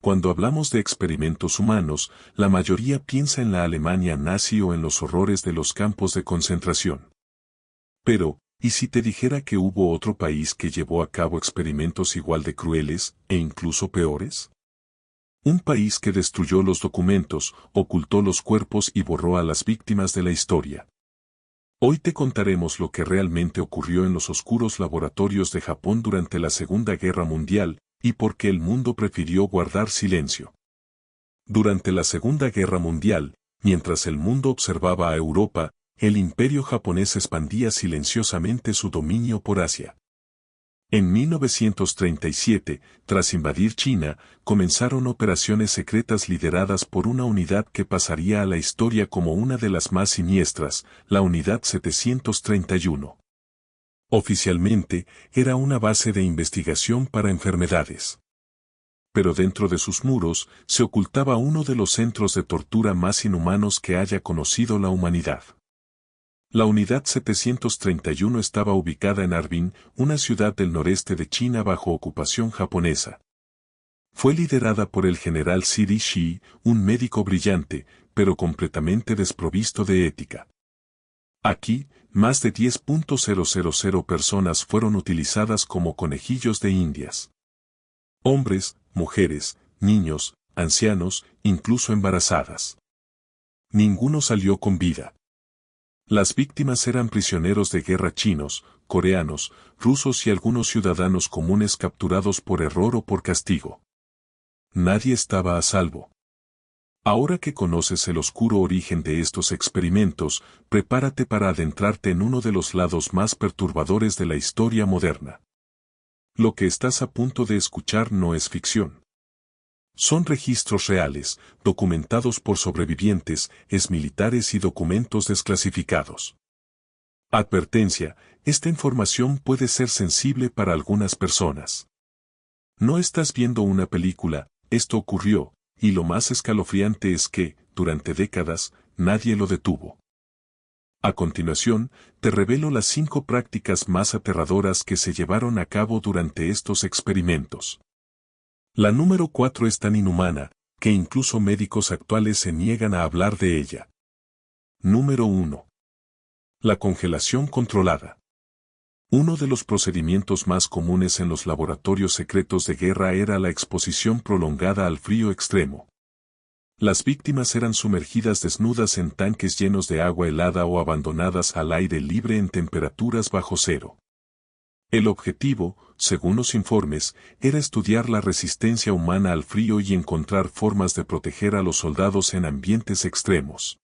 Cuando hablamos de experimentos humanos, la mayoría piensa en la Alemania nazi o en los horrores de los campos de concentración. Pero, ¿y si te dijera que hubo otro país que llevó a cabo experimentos igual de crueles, e incluso peores? Un país que destruyó los documentos, ocultó los cuerpos y borró a las víctimas de la historia. Hoy te contaremos lo que realmente ocurrió en los oscuros laboratorios de Japón durante la Segunda Guerra Mundial, y por qué el mundo prefirió guardar silencio. Durante la Segunda Guerra Mundial, mientras el mundo observaba a Europa, el imperio japonés expandía silenciosamente su dominio por Asia. En 1937, tras invadir China, comenzaron operaciones secretas lideradas por una unidad que pasaría a la historia como una de las más siniestras, la Unidad 731. Oficialmente, era una base de investigación para enfermedades. Pero dentro de sus muros se ocultaba uno de los centros de tortura más inhumanos que haya conocido la humanidad. La Unidad 731 estaba ubicada en Harbin, una ciudad del noreste de China bajo ocupación japonesa. Fue liderada por el general Siri Shi, un médico brillante, pero completamente desprovisto de ética. Aquí, más de 10.000 personas fueron utilizadas como conejillos de indias. Hombres, mujeres, niños, ancianos, incluso embarazadas. Ninguno salió con vida. Las víctimas eran prisioneros de guerra chinos, coreanos, rusos y algunos ciudadanos comunes capturados por error o por castigo. Nadie estaba a salvo. Ahora que conoces el oscuro origen de estos experimentos, prepárate para adentrarte en uno de los lados más perturbadores de la historia moderna. Lo que estás a punto de escuchar no es ficción. Son registros reales, documentados por sobrevivientes, exmilitares y documentos desclasificados. Advertencia: esta información puede ser sensible para algunas personas. No estás viendo una película, esto ocurrió, y lo más escalofriante es que, durante décadas, nadie lo detuvo. A continuación, te revelo las 5 prácticas más aterradoras que se llevaron a cabo durante estos experimentos. La número 4 es tan inhumana, que incluso médicos actuales se niegan a hablar de ella. Número 1. La congelación controlada. Uno de los procedimientos más comunes en los laboratorios secretos de guerra era la exposición prolongada al frío extremo. Las víctimas eran sumergidas desnudas en tanques llenos de agua helada o abandonadas al aire libre en temperaturas bajo cero. El objetivo, según los informes, era estudiar la resistencia humana al frío y encontrar formas de proteger a los soldados en ambientes extremos.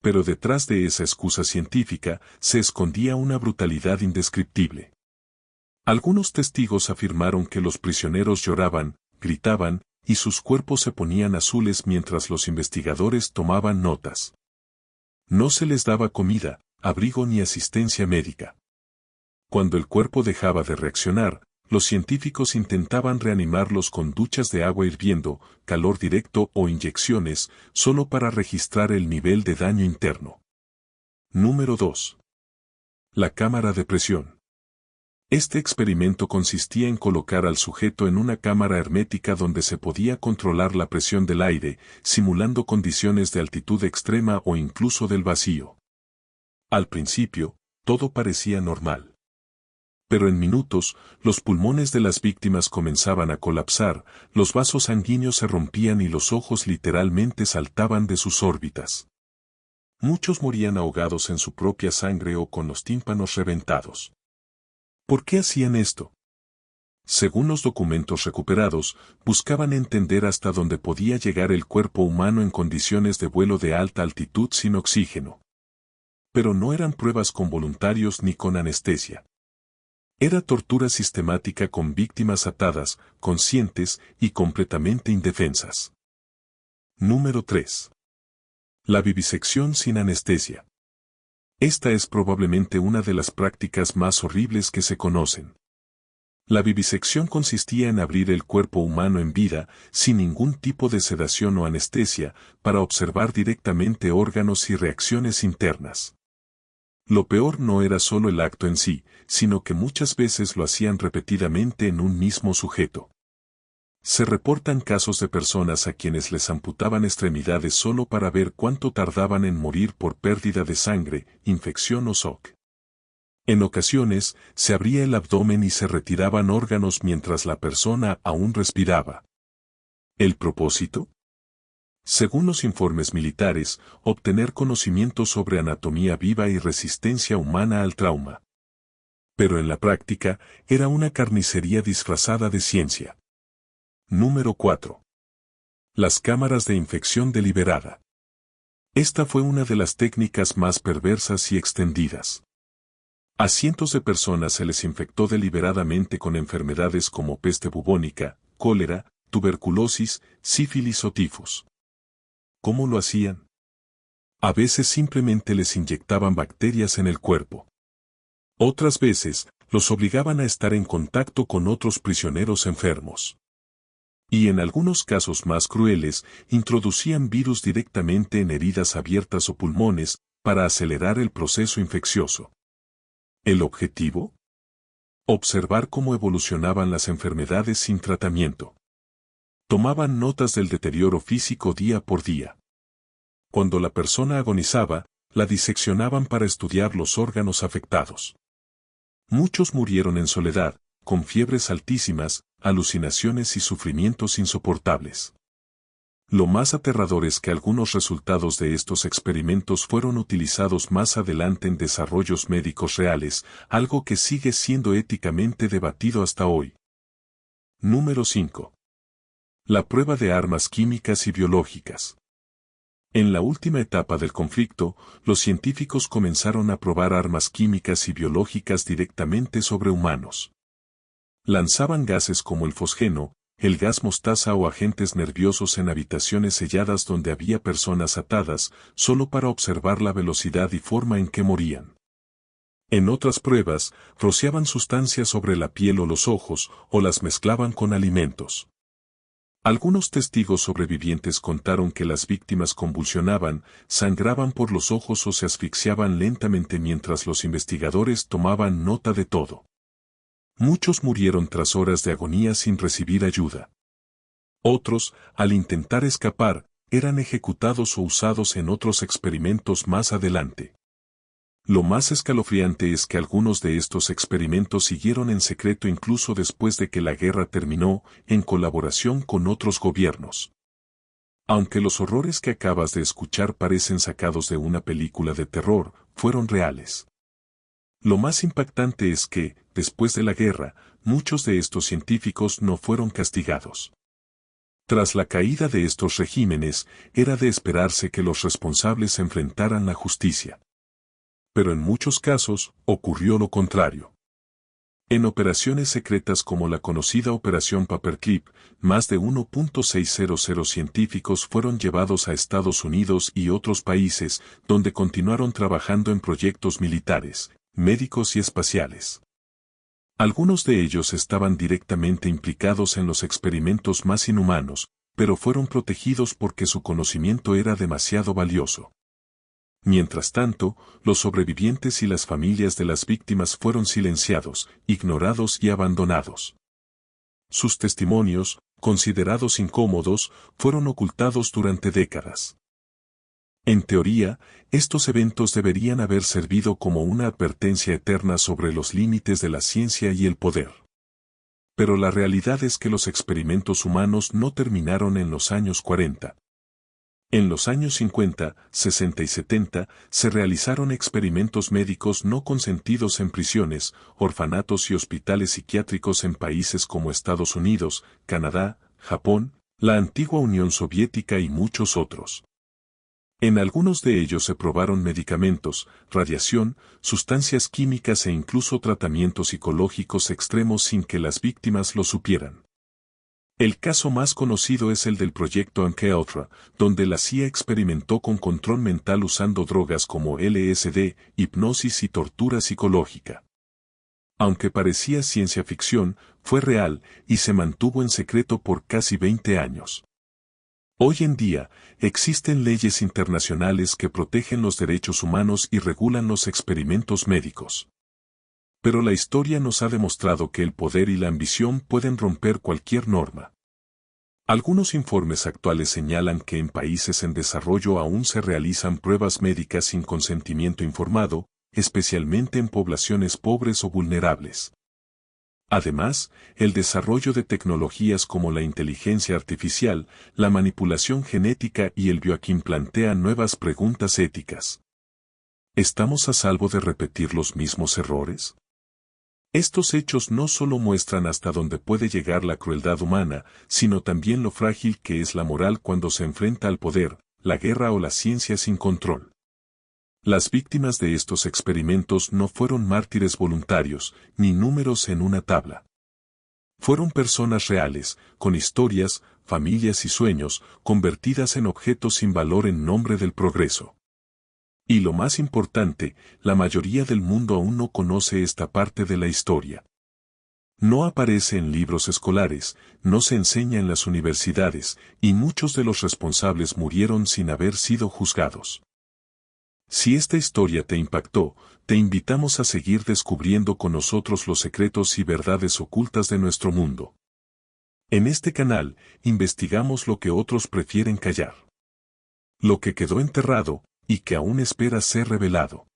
Pero detrás de esa excusa científica se escondía una brutalidad indescriptible. Algunos testigos afirmaron que los prisioneros lloraban, gritaban, y sus cuerpos se ponían azules mientras los investigadores tomaban notas. No se les daba comida, abrigo ni asistencia médica. Cuando el cuerpo dejaba de reaccionar, los científicos intentaban reanimarlos con duchas de agua hirviendo, calor directo o inyecciones, solo para registrar el nivel de daño interno. Número 2. La cámara de presión. Este experimento consistía en colocar al sujeto en una cámara hermética donde se podía controlar la presión del aire, simulando condiciones de altitud extrema o incluso del vacío. Al principio, todo parecía normal. Pero en minutos, los pulmones de las víctimas comenzaban a colapsar, los vasos sanguíneos se rompían y los ojos literalmente saltaban de sus órbitas. Muchos morían ahogados en su propia sangre o con los tímpanos reventados. ¿Por qué hacían esto? Según los documentos recuperados, buscaban entender hasta dónde podía llegar el cuerpo humano en condiciones de vuelo de alta altitud sin oxígeno. Pero no eran pruebas con voluntarios ni con anestesia. Era tortura sistemática con víctimas atadas, conscientes y completamente indefensas. Número 3. La vivisección sin anestesia. Esta es probablemente una de las prácticas más horribles que se conocen. La vivisección consistía en abrir el cuerpo humano en vida, sin ningún tipo de sedación o anestesia, para observar directamente órganos y reacciones internas. Lo peor no era solo el acto en sí, sino que muchas veces lo hacían repetidamente en un mismo sujeto. Se reportan casos de personas a quienes les amputaban extremidades solo para ver cuánto tardaban en morir por pérdida de sangre, infección o shock. En ocasiones, se abría el abdomen y se retiraban órganos mientras la persona aún respiraba. ¿El propósito? Según los informes militares, obtener conocimiento sobre anatomía viva y resistencia humana al trauma. Pero en la práctica, era una carnicería disfrazada de ciencia. Número 4. Las cámaras de infección deliberada. Esta fue una de las técnicas más perversas y extendidas. A cientos de personas se les infectó deliberadamente con enfermedades como peste bubónica, cólera, tuberculosis, sífilis o tifus. ¿Cómo lo hacían? A veces simplemente les inyectaban bacterias en el cuerpo. Otras veces, los obligaban a estar en contacto con otros prisioneros enfermos. Y en algunos casos más crueles, introducían virus directamente en heridas abiertas o pulmones, para acelerar el proceso infeccioso. ¿El objetivo? Observar cómo evolucionaban las enfermedades sin tratamiento. Tomaban notas del deterioro físico día por día. Cuando la persona agonizaba, la diseccionaban para estudiar los órganos afectados. Muchos murieron en soledad, con fiebres altísimas, alucinaciones y sufrimientos insoportables. Lo más aterrador es que algunos resultados de estos experimentos fueron utilizados más adelante en desarrollos médicos reales, algo que sigue siendo éticamente debatido hasta hoy. Número 5. La prueba de armas químicas y biológicas. En la última etapa del conflicto, los científicos comenzaron a probar armas químicas y biológicas directamente sobre humanos. Lanzaban gases como el fosgeno, el gas mostaza o agentes nerviosos en habitaciones selladas donde había personas atadas, solo para observar la velocidad y forma en que morían. En otras pruebas, rociaban sustancias sobre la piel o los ojos, o las mezclaban con alimentos. Algunos testigos sobrevivientes contaron que las víctimas convulsionaban, sangraban por los ojos o se asfixiaban lentamente mientras los investigadores tomaban nota de todo. Muchos murieron tras horas de agonía sin recibir ayuda. Otros, al intentar escapar, eran ejecutados o usados en otros experimentos más adelante. Lo más escalofriante es que algunos de estos experimentos siguieron en secreto incluso después de que la guerra terminó, en colaboración con otros gobiernos. Aunque los horrores que acabas de escuchar parecen sacados de una película de terror, fueron reales. Lo más impactante es que, después de la guerra, muchos de estos científicos no fueron castigados. Tras la caída de estos regímenes, era de esperarse que los responsables enfrentaran la justicia. Pero en muchos casos, ocurrió lo contrario. En operaciones secretas como la conocida Operación Paperclip, más de 1.600 científicos fueron llevados a Estados Unidos y otros países, donde continuaron trabajando en proyectos militares, médicos y espaciales. Algunos de ellos estaban directamente implicados en los experimentos más inhumanos, pero fueron protegidos porque su conocimiento era demasiado valioso. Mientras tanto, los sobrevivientes y las familias de las víctimas fueron silenciados, ignorados y abandonados. Sus testimonios, considerados incómodos, fueron ocultados durante décadas. En teoría, estos eventos deberían haber servido como una advertencia eterna sobre los límites de la ciencia y el poder. Pero la realidad es que los experimentos humanos no terminaron en los años 40. En los años 50, 60 y 70, se realizaron experimentos médicos no consentidos en prisiones, orfanatos y hospitales psiquiátricos en países como Estados Unidos, Canadá, Japón, la antigua Unión Soviética y muchos otros. En algunos de ellos se probaron medicamentos, radiación, sustancias químicas e incluso tratamientos psicológicos extremos sin que las víctimas lo supieran. El caso más conocido es el del proyecto MKUltra, donde la CIA experimentó con control mental usando drogas como LSD, hipnosis y tortura psicológica. Aunque parecía ciencia ficción, fue real y se mantuvo en secreto por casi 20 años. Hoy en día, existen leyes internacionales que protegen los derechos humanos y regulan los experimentos médicos. Pero la historia nos ha demostrado que el poder y la ambición pueden romper cualquier norma. Algunos informes actuales señalan que en países en desarrollo aún se realizan pruebas médicas sin consentimiento informado, especialmente en poblaciones pobres o vulnerables. Además, el desarrollo de tecnologías como la inteligencia artificial, la manipulación genética y el biohacking plantean nuevas preguntas éticas. ¿Estamos a salvo de repetir los mismos errores? Estos hechos no solo muestran hasta dónde puede llegar la crueldad humana, sino también lo frágil que es la moral cuando se enfrenta al poder, la guerra o la ciencia sin control. Las víctimas de estos experimentos no fueron mártires voluntarios, ni números en una tabla. Fueron personas reales, con historias, familias y sueños, convertidas en objetos sin valor en nombre del progreso. Y lo más importante, la mayoría del mundo aún no conoce esta parte de la historia. No aparece en libros escolares, no se enseña en las universidades, y muchos de los responsables murieron sin haber sido juzgados. Si esta historia te impactó, te invitamos a seguir descubriendo con nosotros los secretos y verdades ocultas de nuestro mundo. En este canal, investigamos lo que otros prefieren callar. Lo que quedó enterrado, y que aún espera ser revelado.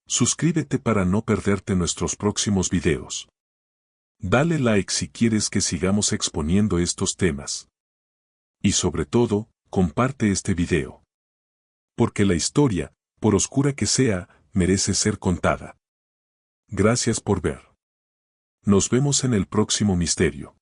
Suscríbete para no perderte nuestros próximos videos. Dale like si quieres que sigamos exponiendo estos temas. Y sobre todo, comparte este video. Porque la historia, por oscura que sea, merece ser contada. Gracias por ver. Nos vemos en el próximo misterio.